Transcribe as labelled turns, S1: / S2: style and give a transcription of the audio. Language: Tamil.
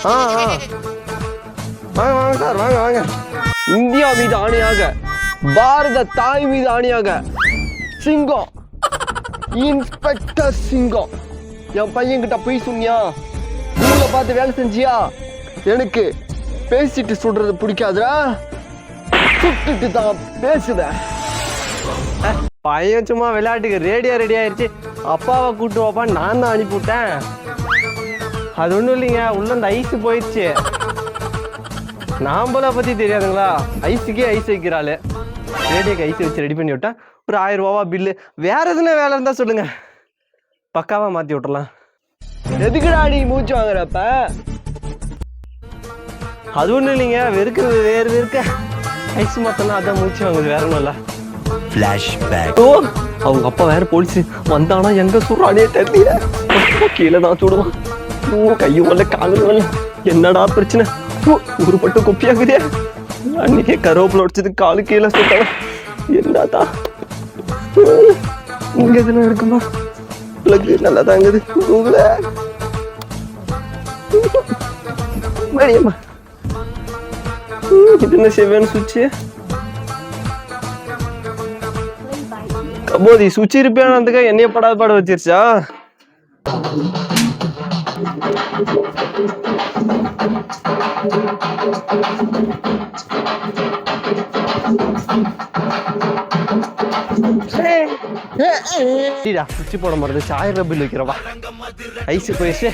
S1: வாங்க வாங்க சார், வாங்க வாங்க. இந்தியா மீது ஆணையாக, பாரத தாய் மீது ஆணையாக, சிங்கம், இன்ஸ்பெக்டர் சிங்கம். என் பையன்கிட்ட போய் சொன்னியா, உங்களை பார்த்து வேலை செஞ்சியா, எனக்கு பேசிட்டு சுடுறது பிடிக்காதுடா, சுட்டுட்டு தான் பேசுவேன். பையன் சும்மா விளையாட்டுக்கு ரேடியோ ரெடி ஆயிடுச்சு, அப்பாவை கூட்டு வாப்பா நான் தான் அனுப்பிவிட்டேன். அது ஒன்றும் இல்லைங்க, உள்ள இந்த ஐஸ் போயிடுச்சு. நாம்பளை பற்றி தெரியாதுங்களா, ஐஸுக்கே ஐஸ் வைக்கிறாள். ரேடியோக்கு ஐஸ் வச்சு ரெடி பண்ணி விட்டா ஒரு 1000 ரூபாவா பில்லு. வேற எதுனா வேலை இருந்தால் சொல்லுங்க, பக்காவா மாற்றி விட்டுறலாம். எதுக்குடா நீ மூச்சு வாங்குறப்ப? அது ஒன்றும் இல்லைங்க, வெறுக்கிறது வேறு வெறுக்க ஐஸ் மாத்தனா அதான் மூச்சு வாங்குது, வேற ஒன்றும் இல்லை. ஓ, அவங்க அப்பா வேற போலீஸ் வந்தானா எங்க சுடுறானே தெரியல, கீழே தான் சுடுவான். கையும் வரல காலும் வரல, என்னடா பிரச்சனை? ஒரு பட்டு கொப்பியாகுதே. அன்னைக்கே கருவேப்பில உடைச்சது காலு கீழே சுட்டான். என்னடா இங்க எதுனா இருக்குமா? பிளக்கு நல்லா தாங்குது. மரியம்மா, இது என்ன செவன் சுவிட்சு? கபோதி சுவிட்ச் இருப்பேன் என்னைய படாத பாட வச்சிருச்சா? சுவிட்ச் போட மறந்துச்சு, 1000 ரூபாய் பில் வைக்கிறவா. ஐஸ் போயிடுச்சு.